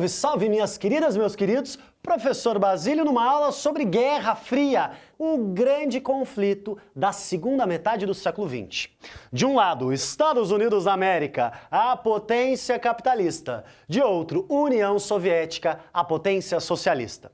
Salve, salve, minhas queridas, meus queridos! Professor Basílio numa aula sobre Guerra Fria, o grande conflito da segunda metade do século XX. De um lado, Estados Unidos da América, a potência capitalista. De outro, União Soviética, a potência socialista.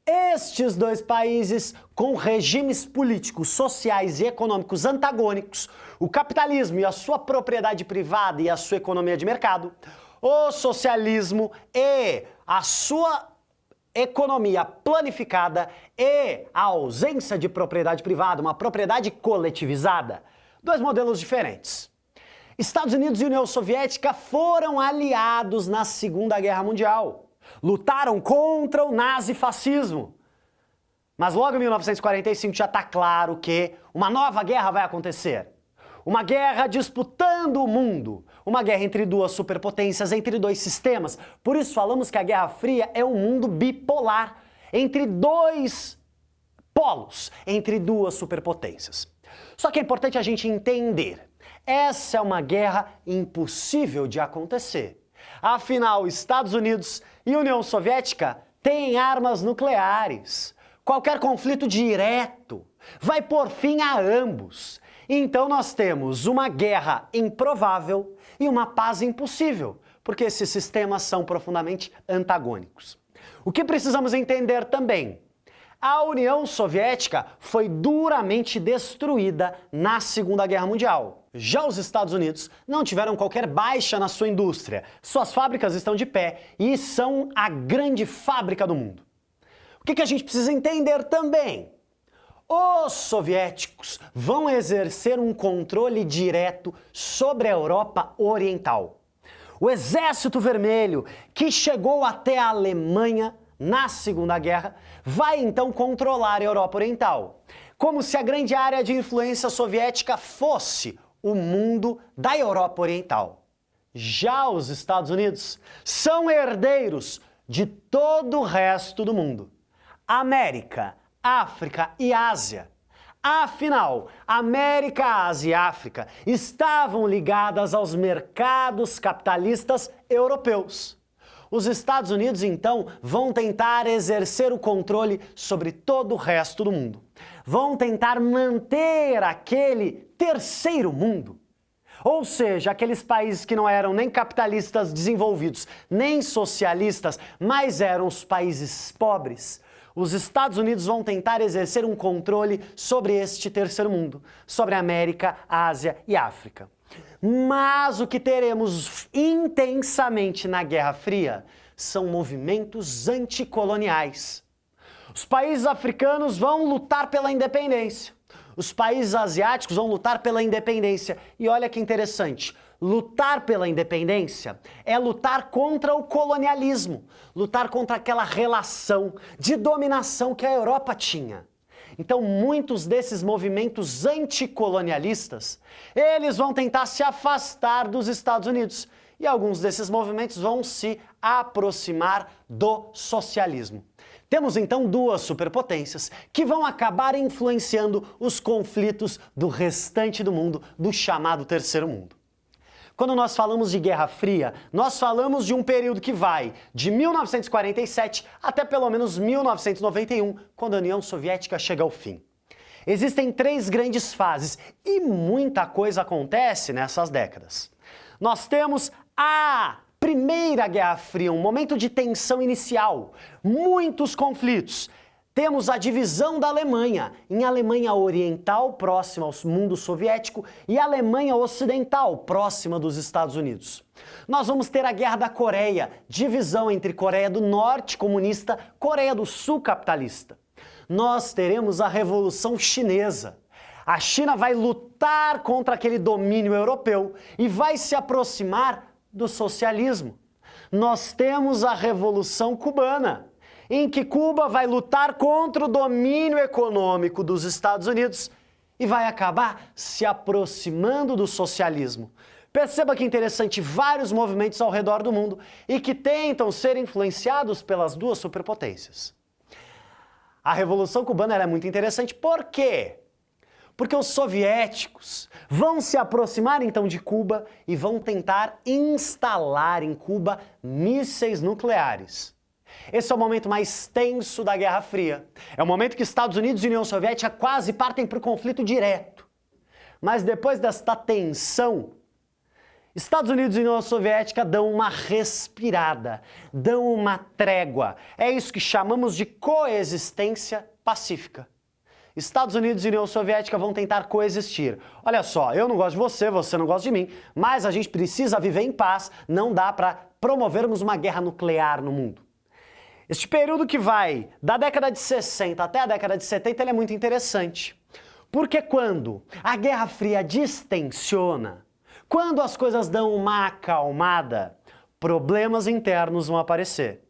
Estes dois países, com regimes políticos, sociais e econômicos antagônicos, o capitalismo e a sua propriedade privada e a sua economia de mercado, o socialismo e a sua economia planificada e a ausência de propriedade privada, uma propriedade coletivizada. Dois modelos diferentes. Estados Unidos e União Soviética foram aliados na Segunda Guerra Mundial. Lutaram contra o nazifascismo. Mas logo em 1945 já está claro que uma nova guerra vai acontecer. Uma guerra disputando o mundo. Uma guerra entre duas superpotências, entre dois sistemas. Por isso falamos que a Guerra Fria é um mundo bipolar, entre dois polos, entre duas superpotências. Só que é importante a gente entender, essa é uma guerra impossível de acontecer. Afinal, Estados Unidos e União Soviética têm armas nucleares. Qualquer conflito direto vai pôr fim a ambos. Então nós temos uma guerra improvável e uma paz impossível, porque esses sistemas são profundamente antagônicos. O que precisamos entender também? A União Soviética foi duramente destruída na Segunda Guerra Mundial. Já os Estados Unidos não tiveram qualquer baixa na sua indústria. Suas fábricas estão de pé e são a grande fábrica do mundo. O que a gente precisa entender também? Os soviéticos vão exercer um controle direto sobre a Europa Oriental. O Exército Vermelho, que chegou até a Alemanha na Segunda Guerra, vai então controlar a Europa Oriental, como se a grande área de influência soviética fosse o mundo da Europa Oriental. Já os Estados Unidos são herdeiros de todo o resto do mundo. América, África e Ásia. Afinal, América, Ásia e África estavam ligadas aos mercados capitalistas europeus. Os Estados Unidos, então, vão tentar exercer o controle sobre todo o resto do mundo. Vão tentar manter aquele terceiro mundo. Ou seja, aqueles países que não eram nem capitalistas desenvolvidos, nem socialistas, mas eram os países pobres. Os Estados Unidos vão tentar exercer um controle sobre este terceiro mundo, sobre a América, Ásia e África. Mas o que teremos intensamente na Guerra Fria são movimentos anticoloniais. Os países africanos vão lutar pela independência. Os países asiáticos vão lutar pela independência. E olha que interessante, lutar pela independência é lutar contra o colonialismo, lutar contra aquela relação de dominação que a Europa tinha. Então, muitos desses movimentos anticolonialistas, eles vão tentar se afastar dos Estados Unidos. E alguns desses movimentos vão se aproximar do socialismo. Temos então duas superpotências que vão acabar influenciando os conflitos do restante do mundo, do chamado Terceiro Mundo. Quando nós falamos de Guerra Fria, nós falamos de um período que vai de 1947 até pelo menos 1991, quando a União Soviética chega ao fim. Existem três grandes fases e muita coisa acontece nessas décadas. Nós temos a Primeira Guerra Fria, um momento de tensão inicial, muitos conflitos. Temos a divisão da Alemanha, em Alemanha Oriental, próxima ao mundo soviético, e Alemanha Ocidental, próxima dos Estados Unidos. Nós vamos ter a Guerra da Coreia, divisão entre Coreia do Norte comunista, Coreia do Sul capitalista. Nós teremos a Revolução Chinesa. A China vai lutar contra aquele domínio europeu e vai se aproximar do socialismo. Nós temos a Revolução Cubana, em que Cuba vai lutar contra o domínio econômico dos Estados Unidos e vai acabar se aproximando do socialismo. Perceba que interessante, vários movimentos ao redor do mundo e que tentam ser influenciados pelas duas superpotências. A Revolução Cubana é muito interessante, por quê? Porque os soviéticos vão se aproximar então de Cuba e vão tentar instalar em Cuba mísseis nucleares. Esse é o momento mais tenso da Guerra Fria. É o momento que Estados Unidos e União Soviética quase partem para o conflito direto. Mas depois desta tensão, Estados Unidos e União Soviética dão uma respirada, dão uma trégua. É isso que chamamos de coexistência pacífica. Estados Unidos e União Soviética vão tentar coexistir. Olha só, eu não gosto de você, você não gosta de mim, mas a gente precisa viver em paz, não dá para promovermos uma guerra nuclear no mundo. Este período que vai da década de 60 até a década de 70 ele é muito interessante. Porque quando a Guerra Fria distensiona, quando as coisas dão uma acalmada, problemas internos vão aparecer.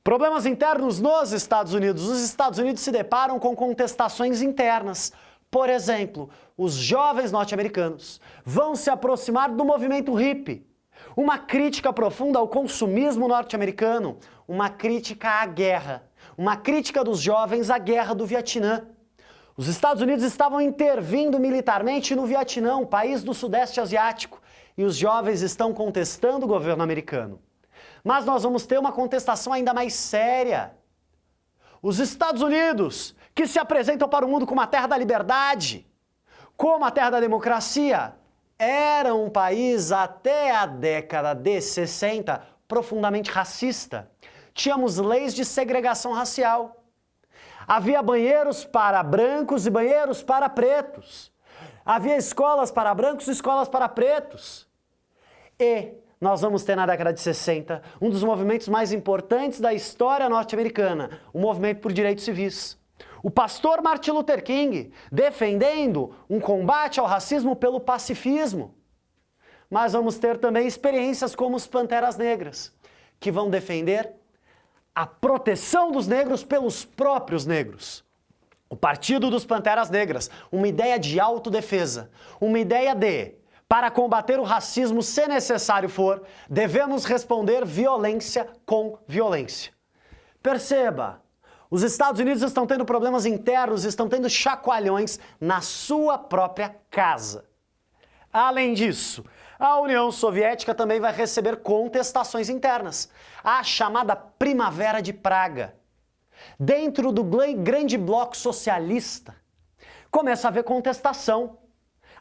Problemas internos nos Estados Unidos. Os Estados Unidos se deparam com contestações internas. Por exemplo, os jovens norte-americanos vão se aproximar do movimento hippie. Uma crítica profunda ao consumismo norte-americano, uma crítica à guerra, uma crítica dos jovens à guerra do Vietnã. Os Estados Unidos estavam intervindo militarmente no Vietnã, um país do Sudeste Asiático, e os jovens estão contestando o governo americano. Mas nós vamos ter uma contestação ainda mais séria. Os Estados Unidos, que se apresentam para o mundo como a terra da liberdade, como a terra da democracia, era um país até a década de 60 profundamente racista. Tínhamos leis de segregação racial. Havia banheiros para brancos e banheiros para pretos. Havia escolas para brancos e escolas para pretos. E nós vamos ter na década de 60 um dos movimentos mais importantes da história norte-americana, o movimento por direitos civis. O pastor Martin Luther King defendendo um combate ao racismo pelo pacifismo. Mas vamos ter também experiências como os Panteras Negras, que vão defender a proteção dos negros pelos próprios negros. O Partido dos Panteras Negras, uma ideia de autodefesa, uma ideia de, para combater o racismo, se necessário for, devemos responder violência com violência. Perceba, os Estados Unidos estão tendo problemas internos, estão tendo chacoalhões na sua própria casa. Além disso, a União Soviética também vai receber contestações internas, a chamada Primavera de Praga. Dentro do grande bloco socialista, começa a haver contestação.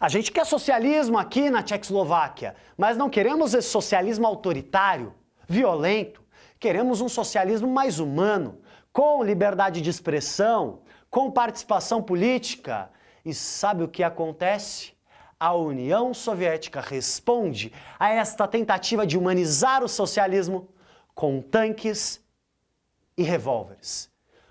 A gente quer socialismo aqui na Tchecoslováquia, mas não queremos esse socialismo autoritário, violento. Queremos um socialismo mais humano, com liberdade de expressão, com participação política. E sabe o que acontece? A União Soviética responde a esta tentativa de humanizar o socialismo com tanques e revólveres.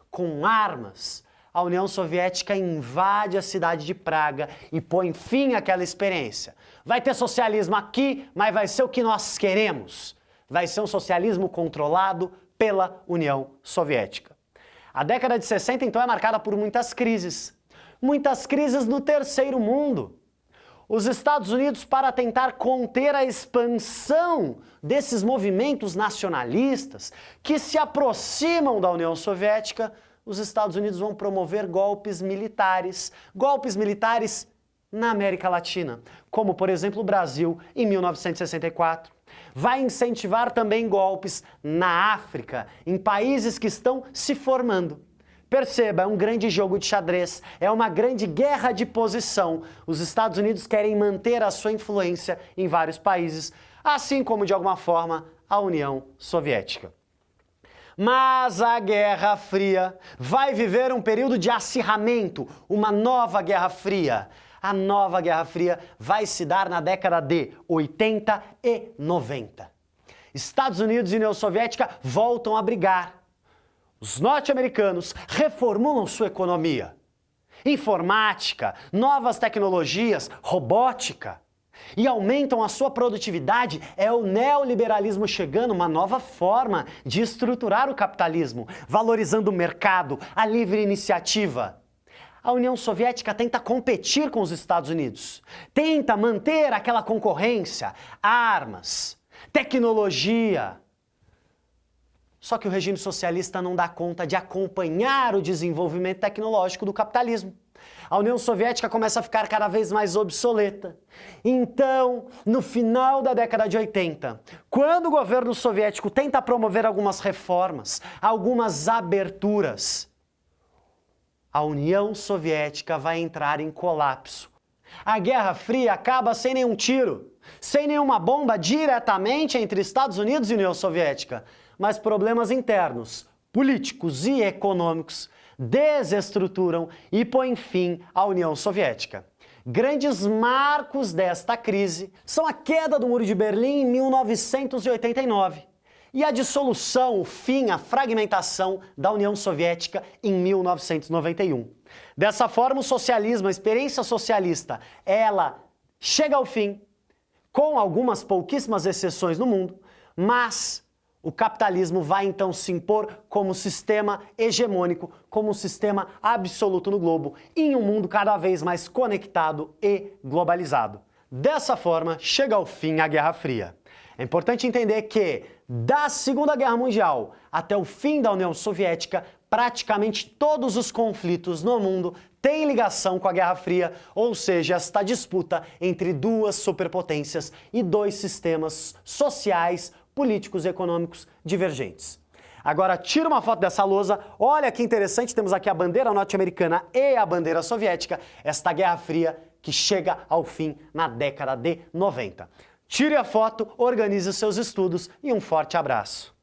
Com armas, a União Soviética invade a cidade de Praga e põe fim àquela experiência. Vai ter socialismo aqui, mas vai ser o que nós queremos. Vai ser um socialismo controlado pela União Soviética. A década de 60, então, é marcada por muitas crises. Muitas crises no terceiro mundo. Os Estados Unidos, para tentar conter a expansão desses movimentos nacionalistas que se aproximam da União Soviética, os Estados Unidos vão promover golpes militares na América Latina, como, por exemplo, o Brasil, em 1964. Vai incentivar também golpes na África, em países que estão se formando. Perceba, é um grande jogo de xadrez, é uma grande guerra de posição. Os Estados Unidos querem manter a sua influência em vários países, assim como, de alguma forma, a União Soviética. Mas a Guerra Fria vai viver um período de acirramento, uma nova Guerra Fria. A nova Guerra Fria vai se dar na década de 80 e 90. Estados Unidos e União Soviética voltam a brigar. Os norte-americanos reformulam sua economia. Informática, novas tecnologias, robótica. E aumentam a sua produtividade. É o neoliberalismo chegando, uma nova forma de estruturar o capitalismo, valorizando o mercado, a livre iniciativa. A União Soviética tenta competir com os Estados Unidos. Tenta manter aquela concorrência, armas, tecnologia. Só que o regime socialista não dá conta de acompanhar o desenvolvimento tecnológico do capitalismo. A União Soviética começa a ficar cada vez mais obsoleta. Então, no final da década de 80, quando o governo soviético tenta promover algumas reformas, algumas aberturas, a União Soviética vai entrar em colapso. A Guerra Fria acaba sem nenhum tiro, sem nenhuma bomba diretamente entre Estados Unidos e União Soviética, mas problemas internos, políticos e econômicos desestruturam e põem fim à União Soviética. Grandes marcos desta crise são a queda do Muro de Berlim em 1989 e a dissolução, o fim, a fragmentação da União Soviética em 1991. Dessa forma, o socialismo, a experiência socialista, ela chega ao fim, com algumas pouquíssimas exceções no mundo, mas o capitalismo vai então se impor como sistema hegemônico, como sistema absoluto no globo, em um mundo cada vez mais conectado e globalizado. Dessa forma, chega ao fim a Guerra Fria. É importante entender que, da Segunda Guerra Mundial até o fim da União Soviética, praticamente todos os conflitos no mundo têm ligação com a Guerra Fria, ou seja, esta disputa entre duas superpotências e dois sistemas sociais, políticos e econômicos divergentes. Agora, tira uma foto dessa lousa, olha que interessante, temos aqui a bandeira norte-americana e a bandeira soviética, esta Guerra Fria que chega ao fim na década de 90. Tire a foto, organize os seus estudos e um forte abraço.